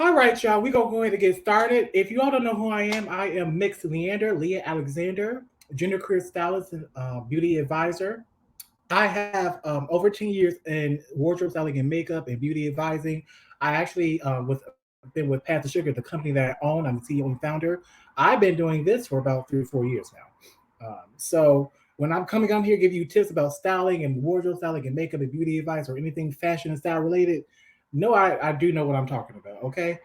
All right, y'all. We're gonna go ahead and get started. If you all don't know who I am Mix Leeander, Leah Alexander, Genderqueer Stylist and beauty advisor. I have over 10 years in wardrobe styling and makeup and beauty advising. I actually been with Path to Sugar, the company that I own. I'm the CEO and founder. I've been doing this for about 3 or 4 years now. So when I'm coming on here, give you tips about styling and wardrobe styling and makeup and beauty advice or anything fashion and style related, no, I do know what I'm talking about. Okay,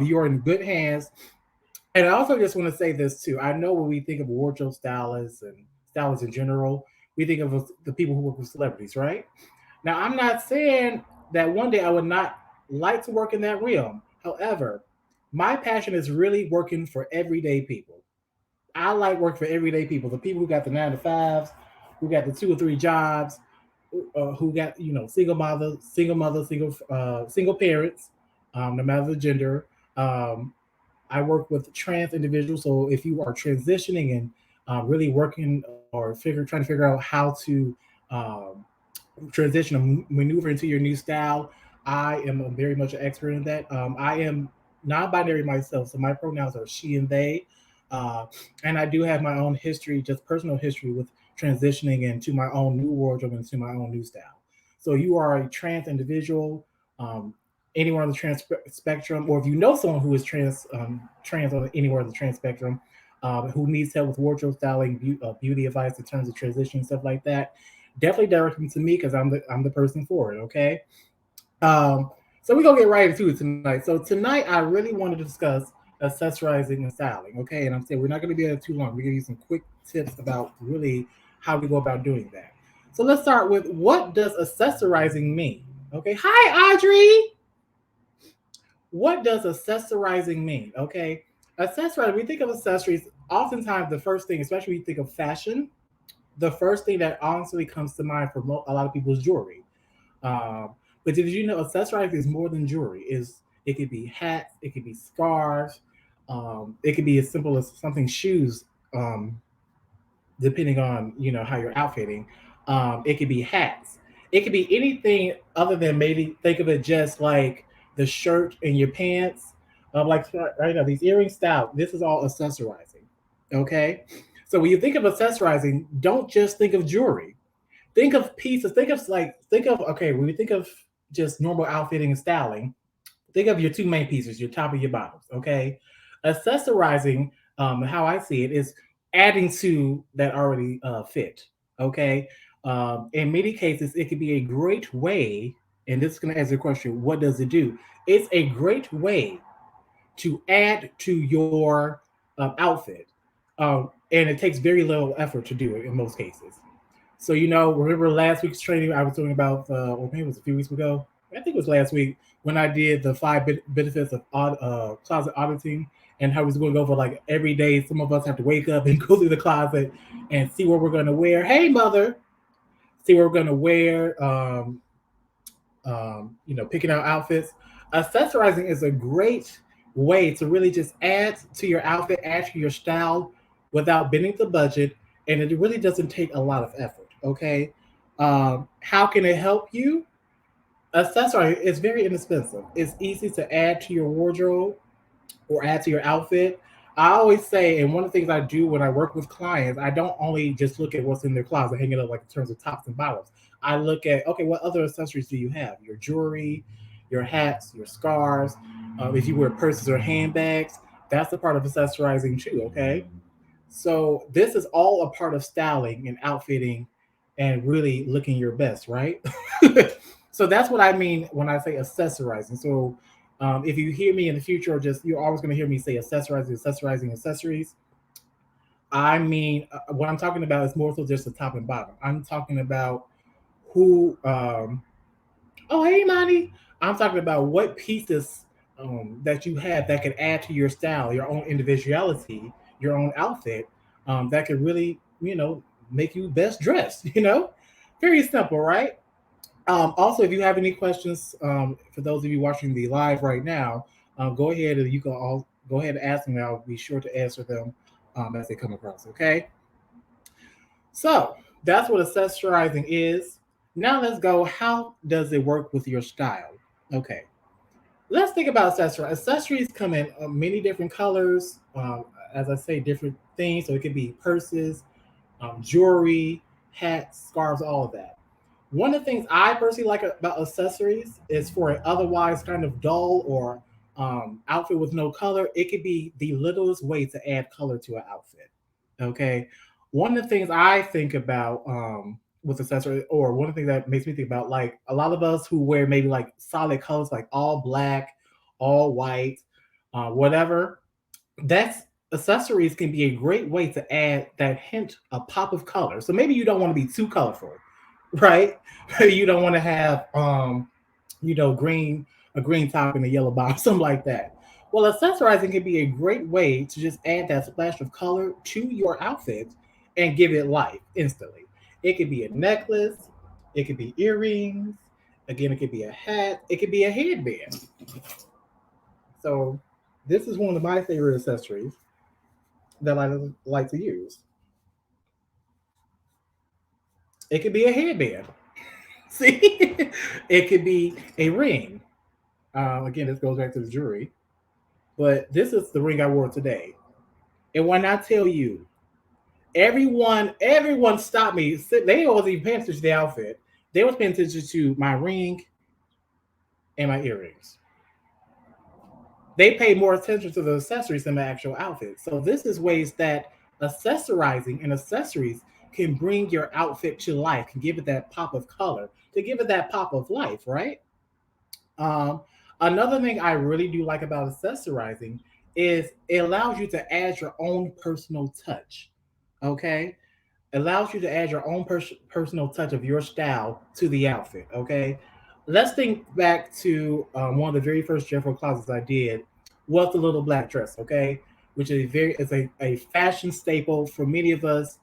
you are in good hands. And I also just want to say this too. I know when we think of wardrobe stylists and stylists in general, we think of the people who work with celebrities, right? Now, I'm not saying that one day I would not like to work in that realm. However, my passion is really working for everyday people. I like work for everyday people, the people who got the 9 to 5s, who got the 2 or 3 jobs, who got single parents, no matter the gender. Um, I work with trans individuals. So if you are transitioning and really working or trying to figure out how to um, transition and maneuver into your new style, I am very much an expert in that. I am non-binary myself, so my pronouns are she and they, uh, and I do have my own history, just personal history with transitioning into my own new wardrobe and into my own new style. So you are a trans individual, um, anywhere on the trans spectrum, or if you know someone who is trans on anywhere on the trans spectrum, who needs help with wardrobe styling, beauty advice in terms of transition stuff like that, definitely direct them to me because I'm the person for it. Okay. Um, so we're gonna get right into it tonight. So tonight I really wanted to discuss accessorizing and styling. Okay, and I'm saying we're not gonna be there too long. We're gonna give you some quick tips about really how we go about doing that. So let's start with, what does accessorizing mean? Okay. Hi, Audrey. What does accessorizing mean? Okay. Accessorizing, we think of accessories, oftentimes the first thing, especially when you think of fashion, the first thing that honestly comes to mind for a lot of people is jewelry. Um, but did you know accessorizing is more than jewelry? It could be hats, it could be scarves, it could be as simple as something shoes, um, depending on how you're outfitting. It could be hats. It could be anything other than, maybe think of it just like the shirt and your pants. Like right now, these earring style. This is all accessorizing. Okay, so when you think of accessorizing, don't just think of jewelry. Think of pieces. Think of okay. When we think of just normal outfitting and styling, think of your two main pieces, your top and your bottoms. Okay, accessorizing, how I see it, is adding to that already fit. Okay, in many cases, it could be a great way. And this is going to answer the question: what does it do? It's a great way to add to your outfit, and it takes very little effort to do it in most cases. So remember last week's training I was talking about, or maybe it was a few weeks ago. I think it was last week when I did the five benefits of closet auditing, and how we was going to go over, like, every day. Some of us have to wake up and go through the closet and see what we're going to wear. Hey, mother, see what we're going to wear. Picking out outfits. Accessorizing is a great way to really just add to your outfit, add to your style without bending the budget, and it really doesn't take a lot of effort. Okay, how can it help you? Accessory is very inexpensive. It's easy to add to your wardrobe or add to your outfit. I always say, and one of the things I do when I work with clients, I don't only just look at what's in their closet, hang it up, like in terms of tops and bottoms. I look at, okay, what other accessories do you have? Your jewelry, your hats, your scarves. If you wear purses or handbags, that's a part of accessorizing too. Okay, so this is all a part of styling and outfitting and really looking your best, right? So that's what I mean when I say accessorizing. So if you hear me in the future, or just you're always going to hear me say accessorizing, accessorizing, accessories. I mean, what I'm talking about is more so just the top and bottom. I'm talking about who. Oh, hey, Monty. I'm talking about what pieces that you have that can add to your style, your own individuality, your own outfit, that could really, make you best dressed. Very simple, right? Also, if you have any questions, for those of you watching the live right now, go ahead and you can all go ahead and ask them. I'll be sure to answer them as they come across. Okay. So that's what accessorizing is. Now let's go. How does it work with your style? Okay. Let's think about accessories. Accessories come in many different colors. As I say, different things. So it could be purses, jewelry, hats, scarves, all of that. One of the things I personally like about accessories is for an otherwise kind of dull or outfit with no color, it could be the littlest way to add color to an outfit. Okay. One of the things I think about with accessories, or one of the things that makes me think about, like a lot of us who wear maybe like solid colors, like all black, all white, whatever, that's accessories can be a great way to add that hint, a pop of color. So maybe you don't want to be too colorful, right? You don't want to have green, a green top and a yellow bottom, something like that. Well, accessorizing can be a great way to just add that splash of color to your outfit and give it life instantly. It could be a necklace, it could be earrings, again, it could be a hat, it could be a headband. So this is one of my favorite accessories that I like to use. It could be a headband. See, it could be a ring. Again, this goes back to the jewelry, but this is the ring I wore today. And when I tell you, everyone stopped me. They wasn't even paying attention to the outfit. They was paying attention to my ring and my earrings. They pay more attention to the accessories than the actual outfit. So this is ways that accessorizing and accessories can bring your outfit to life, can give it that pop of color, to give it that pop of life, right? Um, Another thing I really do like about accessorizing is it allows you to add your own personal touch. Okay, allows you to add your own personal touch of your style to the outfit. Okay, let's think back to one of the very first Jeffroy closets I did was the little black dress. Okay, which is a fashion staple for many of us.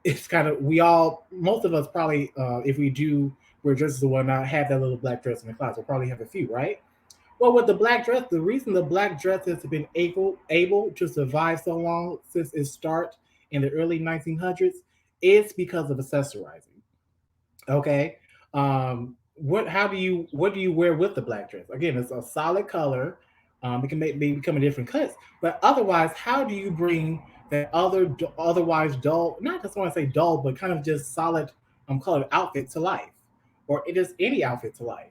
It's kind of we all most of us probably if we do wear dresses or whatnot have that little black dress in the closet. We'll probably have a few, right? Well, with the black dress, the reason the black dress has been able to survive so long since its start in the early 1900s is because of accessorizing. Okay, what how do you what do you wear with the black dress? Again, it's a solid color. It can maybe come in different cuts, but otherwise, how do you bring that otherwise dull, not just want to say dull, but kind of just solid colored outfit to life, or it is any outfit to life?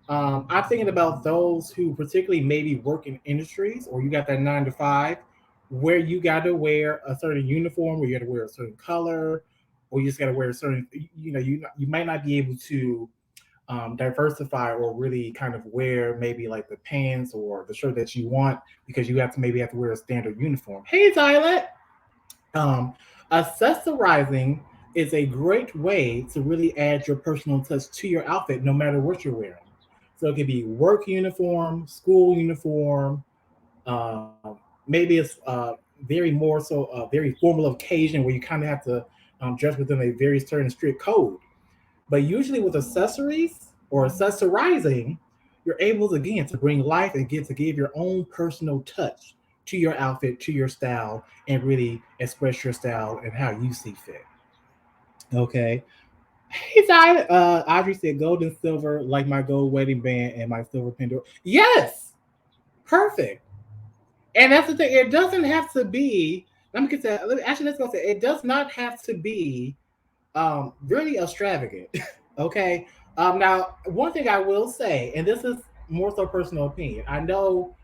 I'm thinking about those who particularly maybe work in industries, or you got that 9 to 5, where you got to wear a certain uniform, where you got to wear a certain color, or you just got to wear a certain, you might not be able to diversify or really kind of wear maybe like the pants or the shirt that you want because you have to maybe have to wear a standard uniform. Hey, Tyler. Um, Accessorizing is a great way to really add your personal touch to your outfit, no matter what you're wearing. So it could be work uniform, school uniform, maybe it's very more so a very formal occasion where you kind of have to dress within a very certain strict code. But usually with accessories or accessorizing, you're able to, again, to bring life and get to give your own personal touch to your outfit, to your style, and really express your style and how you see fit. Okay. Hey, Ty, Audrey said gold and silver, like my gold wedding band and my silver pendant. Yes, perfect. And that's the thing. It doesn't have to be. Let me get that. Actually, let's go say it does not have to be really extravagant. Okay. Now, one thing I will say, and this is more so personal opinion. I know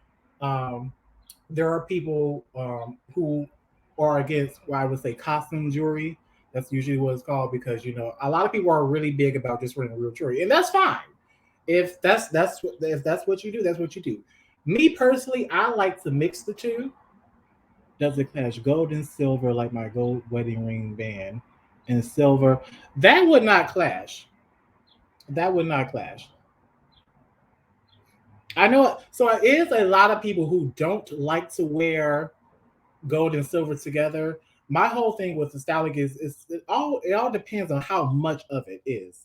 um, there are people who are against what I would say costume jewelry. That's usually what it's called because a lot of people are really big about just wearing real jewelry, and that's fine. If that's what you do, that's what you do. Me personally, I like to mix the two. Does it clash gold and silver like my gold wedding ring band and silver? That would not clash. That would not clash. I know. So it is a lot of people who don't like to wear gold and silver together. My whole thing with the styling is it all depends on how much of it is.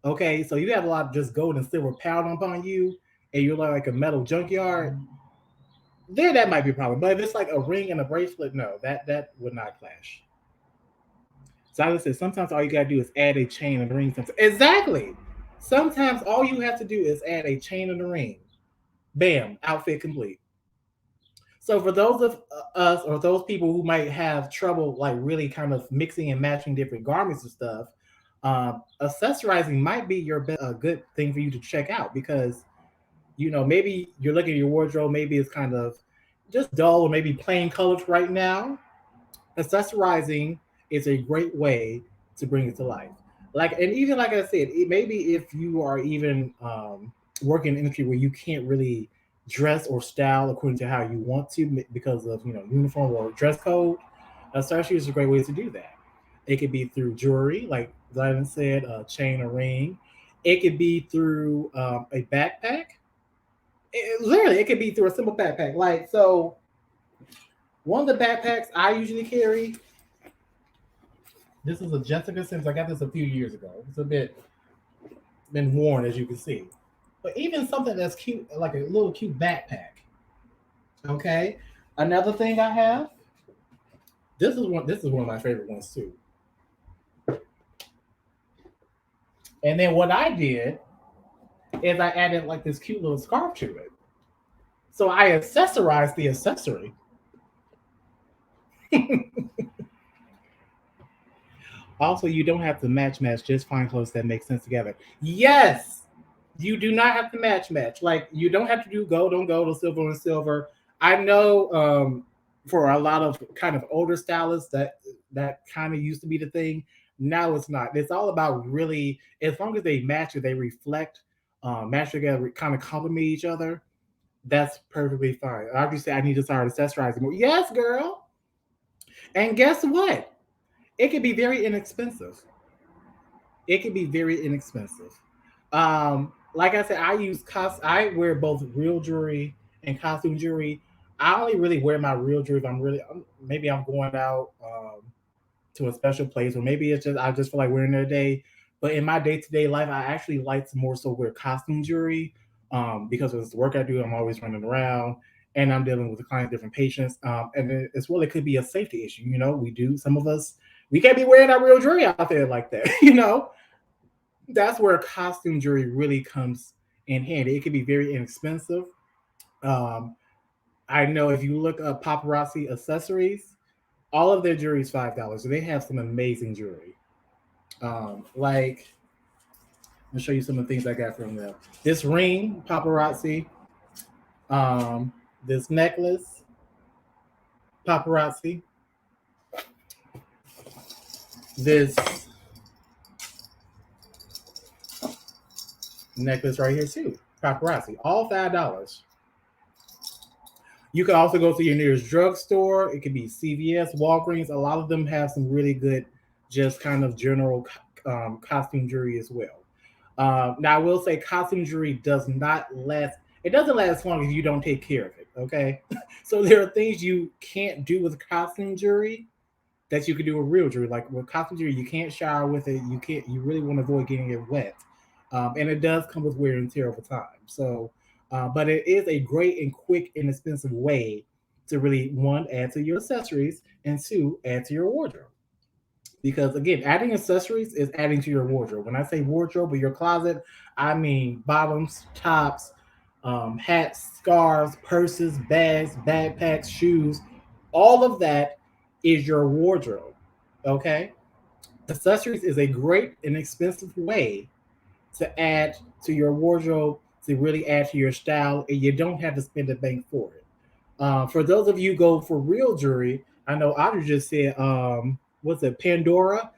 Okay, so you have a lot of just gold and silver piled upon you, and you're like a metal junkyard. Then that might be a problem. But if it's like a ring and a bracelet, no, that would not clash. Silas says sometimes all you gotta do is add a chain and a ring. Exactly. Sometimes all you have to do is add a chain and a ring. Bam, outfit complete. So for those of us or those people who might have trouble like really kind of mixing and matching different garments and stuff, accessorizing might be your best, a good thing for you to check out because maybe you're looking at your wardrobe, maybe it's kind of just dull or maybe plain colors right now. Accessorizing is a great way to bring it to life. Like, and even like I said, maybe if you are even working in an industry where you can't really dress or style according to how you want to because of uniform or dress code, accessories is a great way to do that. It could be through jewelry, like Dylan said, a chain or ring. It could be through a backpack. Literally, it could be through a simple backpack. Like so, one of the backpacks I usually carry. This is a Jessica since I got this a few years ago. It's a bit been worn, as you can see. But even something that's cute, like a little cute backpack. Okay. Another thing I have. This is one of my favorite ones too. And then what I did is I added like this cute little scarf to it. So I accessorized the accessory. Also, you don't have to match. Just find clothes that make sense together. Yes, you do not have to match. Like you don't have to do gold on gold or silver on silver. I know for a lot of kind of older stylists that kind of used to be the thing. Now it's not. It's all about really as long as they match or they reflect, match together, kind of complement each other. That's perfectly fine. Obviously, I need to start accessorizing more. Yes, girl. And guess what? It can be very inexpensive. It can be very inexpensive. Like I said, I wear both real jewelry and costume jewelry. I only really wear my real jewelry if maybe I'm going out to a special place, or maybe it's just I just feel like wearing it a day. But in my day to day life, I actually like to more so wear costume jewelry because of the work I do. I'm always running around and I'm dealing with clients, different patients, and as well it could be a safety issue. We do some of us we can't be wearing our real jewelry out there like that. That's where costume jewelry really comes in handy. It can be very inexpensive. Um, I know if you look up paparazzi accessories, all of their jewelry is $5. So they have some amazing jewelry. Like, I'll show you some of the things I got from them. This ring, paparazzi. Um, this necklace, paparazzi. This necklace right here too, paparazzi. All $5. You can also go to your nearest drugstore. It could be CVS, Walgreens. A lot of them have some really good, just kind of general costume jewelry as well. Now, I will say costume jewelry does not last. It doesn't last as long as you don't take care of it. Okay, so there are things you can't do with costume jewelry that you can do with real jewelry. Like with costume jewelry, you can't shower with it. You can't. You really want to avoid getting it wet, and it does come with wear and tear over time. So, but it is a great and quick, inexpensive way to really one add to your accessories and two add to your wardrobe. Because again, adding accessories is adding to your wardrobe. When I say wardrobe or your closet, I mean bottoms, tops, hats, scarves, purses, bags, backpacks, shoes. All of that is your wardrobe. Okay, accessories is a great and expensive way to add to your wardrobe, to really add to your style, and you don't have to spend a bank for it. For those of you who go for real jewelry, I know Audrey just said, what's it, Pandora?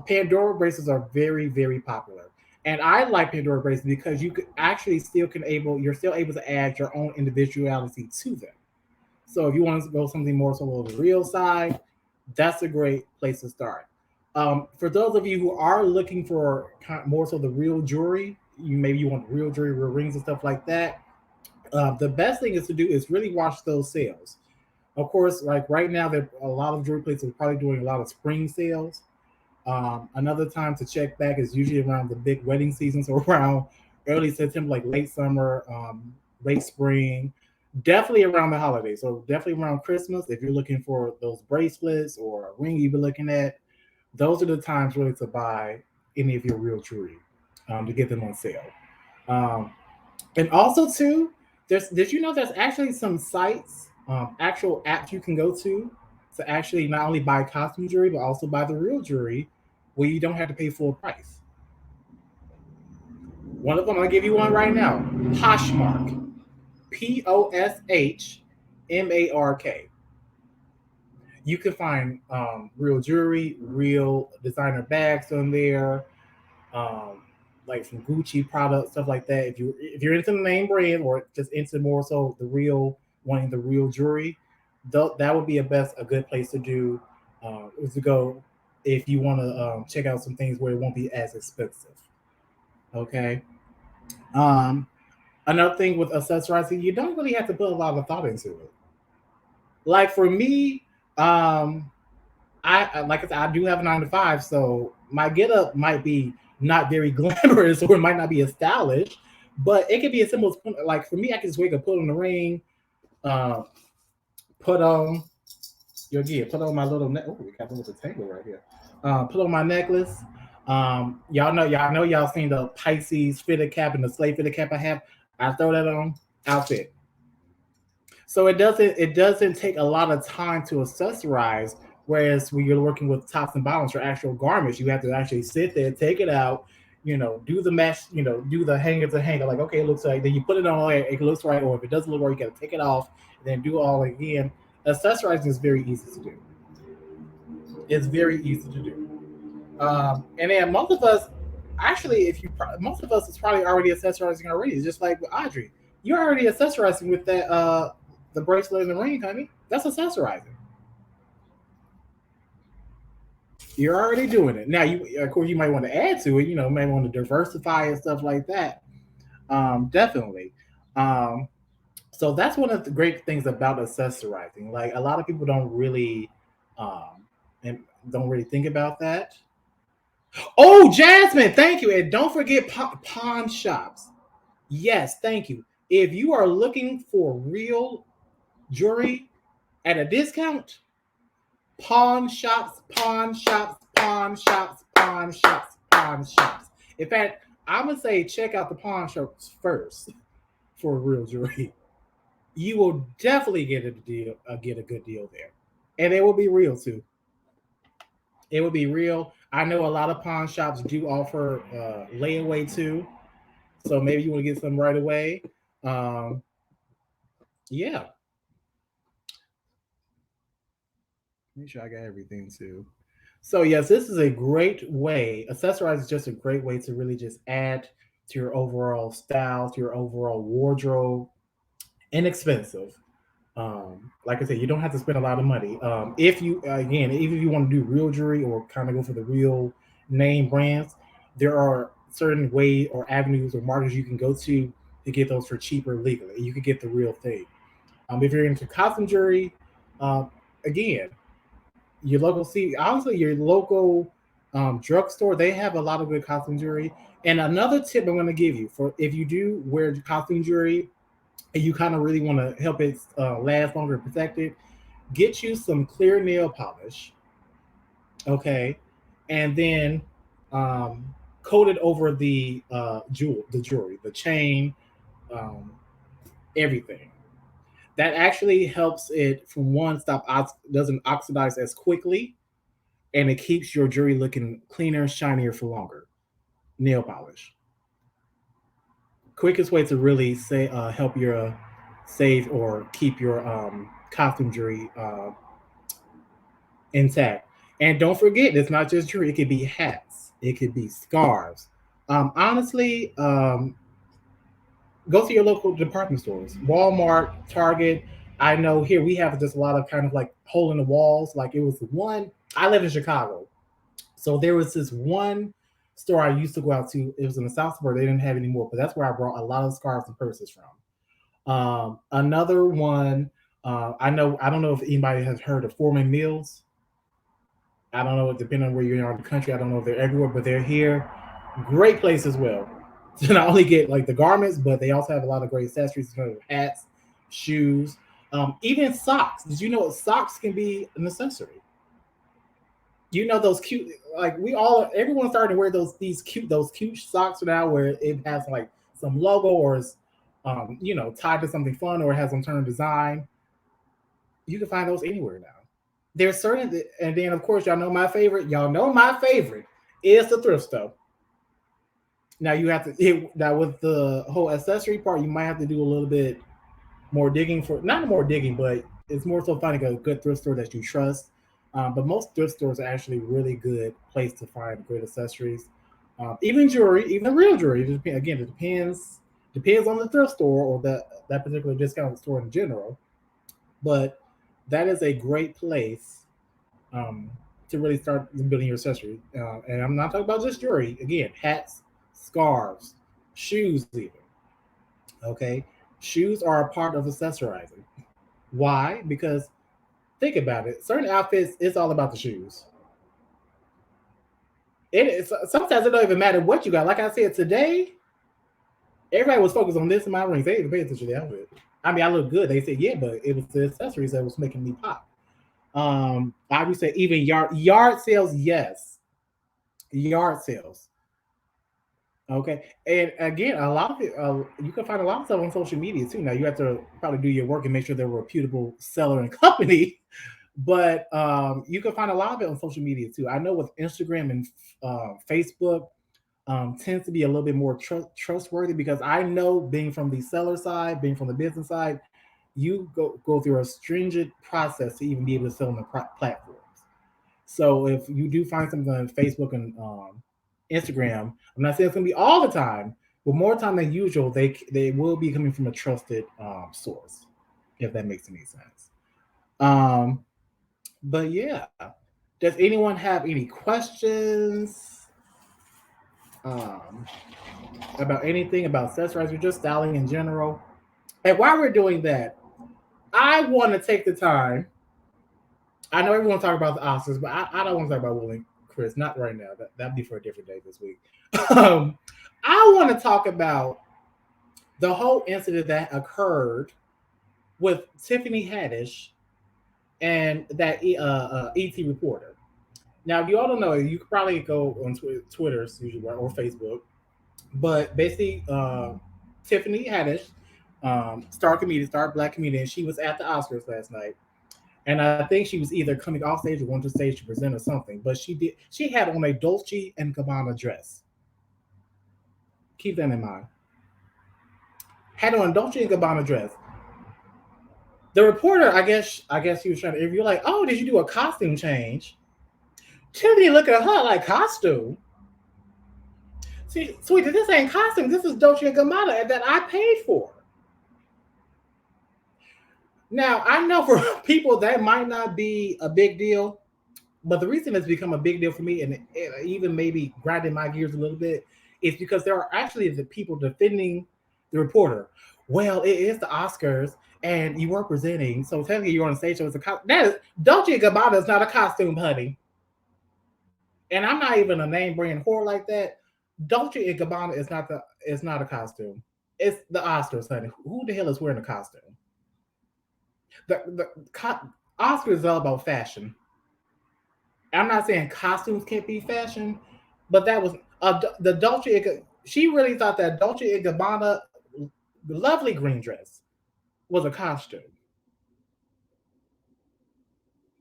Pandora bracelets are very, very popular. And I like Pandora bracelets because you could actually you're still able to add your own individuality to them. So if you want to go something more so on the real side, that's a great place to start. For those of you who are looking for more so the real jewelry, maybe you want real jewelry, real rings and stuff like that. The best thing is to do is really watch those sales. Of course, like right now, there a lot of jewelry places are probably doing a lot of spring sales. Another time to check back is usually around the big wedding season, so around early September, like late summer, late spring, definitely around the holidays. So definitely around Christmas, if you're looking for those bracelets or a ring you've been looking at, those are the times really to buy any of your real jewelry to get them on sale. Um, and also too, Did you know there's actually some sites, actual apps you can go to actually not only buy costume jewelry but also buy the real jewelry, where you don't have to pay full price. One of them, I'll give you one right now. Poshmark, Poshmark. You can find real jewelry, real designer bags on there, um, like some Gucci products, stuff like that. If you're into the name brand or just into more so the real wanting the real jewelry, that would be a good place to do is to go if you want to check out some things where it won't be as expensive. Okay. Um, Another thing with accessorizing, you don't really have to put a lot of thought into it. Like for me, um, like I said, I do have a 9 to 5, so my get up might be not very glamorous or it might not be as stylish, but it could be as simple as like for me, I can just wake up, put on the ring, uh, put on your gear, put on my little oh, we got a little tangle right here. Put on my necklace. Y'all seen the Pisces fitted cap and the slave fitted cap I have. I throw that on, outfit. So it doesn't take a lot of time to accessorize. Whereas when you're working with tops and bottoms or actual garments, you have to actually sit there, take it out, do the mesh, do the hanger to hanger. Like, okay, it looks like. Then you put it on, it looks right. Or if it doesn't look right, you got to take it off and then do it all again. Accessorizing is very easy to do. It's very easy to do. And then most of us, actually, most of us is probably already accessorizing already. It's just like with Audrey, you're already accessorizing with that the bracelet and the ring, honey. That's accessorizing. You're already doing it. Now, you of course you might want to add to it. May want to diversify and stuff like that. Definitely. Um, so that's one of the great things about accessorizing. Like a lot of people don't really, and don't really think about that. Oh, Jasmine, thank you. And don't forget pawn shops. Yes, thank you. If you are looking for real jewelry at a discount, pawn shops, pawn shops, pawn shops, pawn shops, pawn shops. In fact, I'm gonna say check out the pawn shops first for real jewelry. You will definitely get a good deal there, and it will be real too. It will be real. I know a lot of pawn shops do offer layaway too, so maybe you want to get some right away. Um, yeah, make sure I got everything too. So yes, this is a great way. Accessorize is just a great way to really just add to your overall style, to your overall wardrobe. Inexpensive. Like I said, you don't have to spend a lot of money. If you again, if you want to do real jewelry or kind of go for the real name brands, there are certain ways or avenues or markets you can go to get those for cheaper legally. You could get the real thing. If you're into costume jewelry, um, again, your local see honestly your local drugstore, they have a lot of good costume jewelry. And another tip I'm going to give you for if you do wear costume jewelry and you kind of really want to help it last longer and protect it, get you some clear nail polish, okay, and then um, coat it over the jewelry, the chain, um, everything. That actually helps it from one stop doesn't oxidize as quickly, and it keeps your jewelry looking cleaner, shinier for longer. Nail polish, quickest way to really say help your save or keep your costume jewelry intact. And don't forget, it's not just jewelry. It could be hats. It could be scarves. Honestly, go to your local department stores, Walmart, Target. I know here we have just a lot of kind of like hole in the walls. Like it was one. I live in Chicago, so there was this one store I used to go out to. It was in the South Suburb. They didn't have any more, but that's where I brought a lot of scarves and purses from. Another one. I know. I don't know if anybody has heard of Foreman Mills. I don't know, depending on where you are in the country. I don't know if they're everywhere, but they're here. Great place as well to not only get like the garments, but they also have a lot of great accessories, hats, shoes, even socks. Did you know socks can be an accessory? Those cute, like everyone's starting to wear those cute socks now, where it has like some logo or tied to something fun or has some turn design. You can find those anywhere now. There's certain, and then of course y'all know my favorite. Y'all know my favorite is the thrift store. Now you have to now with the whole accessory part, you might have to do a little bit more digging for not more digging, but it's more so finding a good thrift store that you trust. But most thrift stores are actually really good place to find great accessories, even jewelry, even real jewelry. Again, it depends on the thrift store or that particular discount store in general. But that is a great place um, to really start building your accessory. And I'm not talking about just jewelry. Again, hats, scarves, shoes, even. Okay, shoes are a part of accessorizing. Why? Because think about it. Certain outfits, it's all about the shoes. It is sometimes it don't even matter what you got. Like I said today, everybody was focused on this in my rings. They didn't pay attention to the outfit. I mean, I look good. They said, yeah, but it was the accessories that was making me pop. I would say even yard sales, yes, yard sales. Okay, and again, a lot of it, you can find a lot of stuff on social media too. Now you have to probably do your work and make sure they're a reputable seller and company, but you can find a lot of it on social media too. I know with Instagram and Facebook tends to be a little bit more trustworthy because I know being from the seller side, being from the business side, you go through a stringent process to even be able to sell on the platforms. So if you do find something on Facebook and Instagram, I'm not saying it's gonna be all the time, but more time than usual, they will be coming from a trusted source, if that makes any sense. Um, but yeah, does anyone have any questions um, about anything about accessorizing, just styling in general? And while we're doing that, I want to take the time. I know everyone talk about the Oscars, but I don't want to talk about Will and Chris. Not right now. That'd be for a different day this week. um, I want to talk about the whole incident that occurred with Tiffany Haddish and that ET reporter. Now, if you all don't know, you could probably go on Twitter usually or Facebook. But basically, Tiffany Haddish, star black comedian, she was at the Oscars last night, and I think she was either coming off stage or going to stage to present or something. But she had on a Dolce and Gabbana dress. Keep that in mind. Had on a Dolce and Gabbana dress. The reporter, I guess he was trying to interview, like, oh, did you do a costume change? Tiffany look at her like costume. See, sweetie, this ain't costume. This is Dolce and Gabbana that I paid for. Now, I know for people that might not be a big deal, but the reason it's become a big deal for me, and even maybe grinding my gears a little bit, is because there are actually the people defending the reporter. Well, it is the Oscars, and you were presenting, so technically you're on stage. So it's a that is Dolce and Gabbana is not a costume, honey. And I'm not even a name brand whore like that. Dolce and Gabbana is not a costume. It's the Oscars, honey. Who the hell is wearing a costume? The Oscars is all about fashion. I'm not saying costumes can't be fashion, but that was the Dolce. She really thought that Dolce and Gabbana lovely green dress was a costume.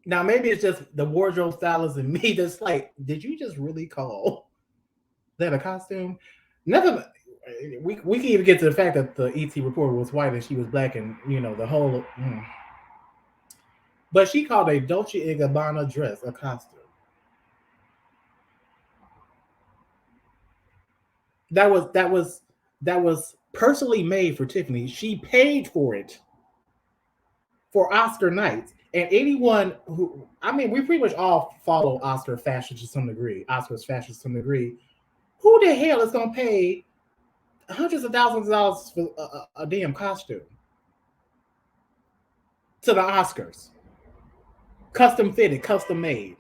Now maybe it's just the wardrobe stylist and me that's like, did you just really call that a costume? Nothing. We can even get to the fact that the ET reporter was white and she was black, and the whole. But she called a Dolce and Gabbana dress a costume. That was personally made for Tiffany. She paid for it for Oscar nights. And anyone who, I mean, we pretty much all follow Oscar fashion to some degree, Oscar's fashion to some degree. Who the hell is going to pay hundreds of thousands of dollars for a damn costume to the Oscars? Custom fitted, custom made.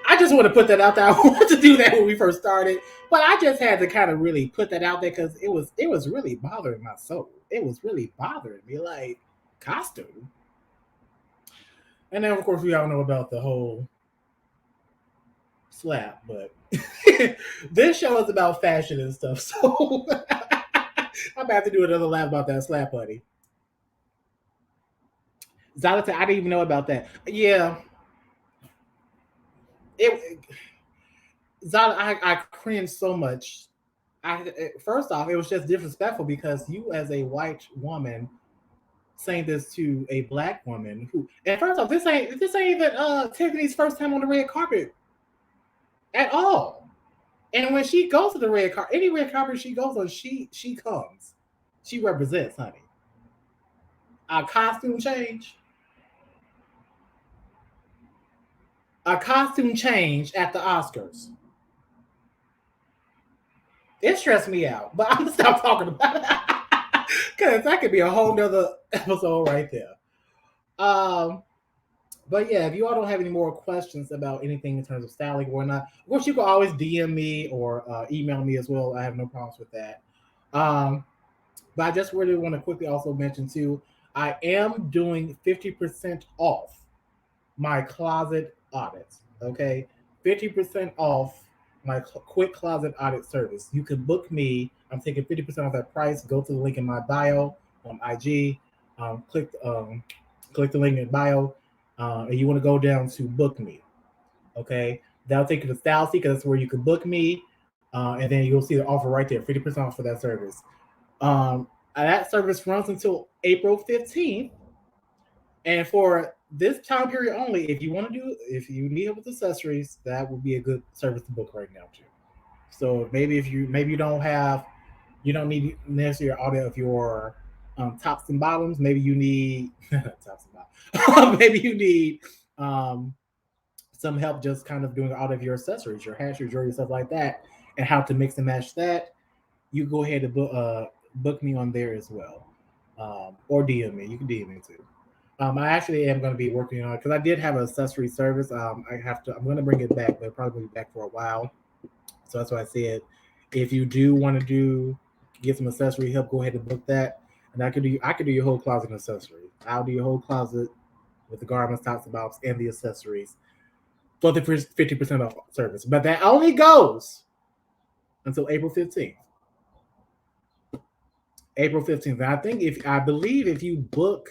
I just want to put that out there. I wanted to do that when we first started, but I just had to kind of really put that out there because it was really bothering my soul. It was really bothering me, like costume. And then of course we all know about the whole slap, but This show is about fashion and stuff, so I'm about to do another laugh about that slap buddy. Zalata, I didn't even know about that. Yeah, it. Zala, I cringed so much. First off, it was just disrespectful because you, as a white woman, saying this to a black woman who. And first off, this ain't even Tiffany's first time on the red carpet at all. And when she goes to the red carpet, any red carpet she goes on, she comes. She represents, honey. A costume change. A costume change at the Oscars. It stressed me out, but I'm gonna stop talking about it because that could be a whole nother episode right there. Um, but yeah, if you all don't have any more questions about anything in terms of styling or not, of course you can always DM me or email me as well. I have no problems with that. Um, but I just really want to quickly also mention too, I am doing 50% off my closet audits. Okay, 50% off my quick closet audit service. You can book me. I'm taking 50% off that price. Go to the link in my bio on IG. Click click the link in bio, and you want to go down to book me. Okay, that'll take you to Stylist because that's where you can book me, and then you'll see the offer right there, 50% off for that service. That service runs until April 15th. And for this time period only, if you need help with accessories, that would be a good service to book right now too. So maybe you don't need necessarily audit of your tops and bottoms. Maybe you need tops and bottoms. Maybe you need um, some help just kind of doing out of your accessories, your hats, your jewelry, stuff like that, and how to mix and match that. You go ahead and book me on there as well, or DM me. You can DM me too. I actually am going to be working on it because I did have an accessory service. I'm going to bring it back, but probably be back for a while. So that's why I said, if you do want to get some accessory help, go ahead and book that, and I could do your whole closet accessory. I'll do your whole closet with the garments, tops, and bottoms, and the accessories for the 50% off service. But that only goes until April 15th. April 15th. And I believe if you book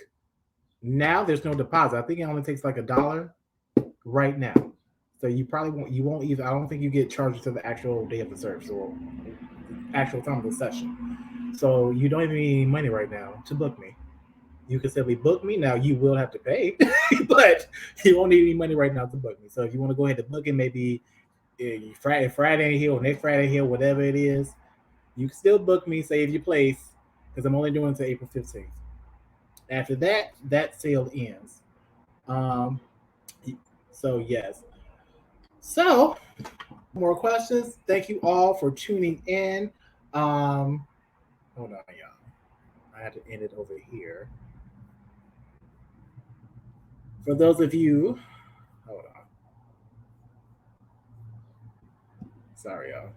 now, there's no deposit. I think it only takes like $1 right now. So you won't either. I don't think you get charged to the actual day of the service or actual time of the session. So you don't even need any money right now to book me. You can simply book me. Now you will have to pay, but you won't need any money right now to book me. So if you want to go ahead and book it, maybe Friday here or next Friday here, whatever it is, you can still book me, save your place, because I'm only doing it until April 15th. After that, that sale ends. Um, so yes. So more questions. Thank you all for tuning in. Um, hold on, y'all. I had to end it over here. For those of you, hold on. Sorry, y'all.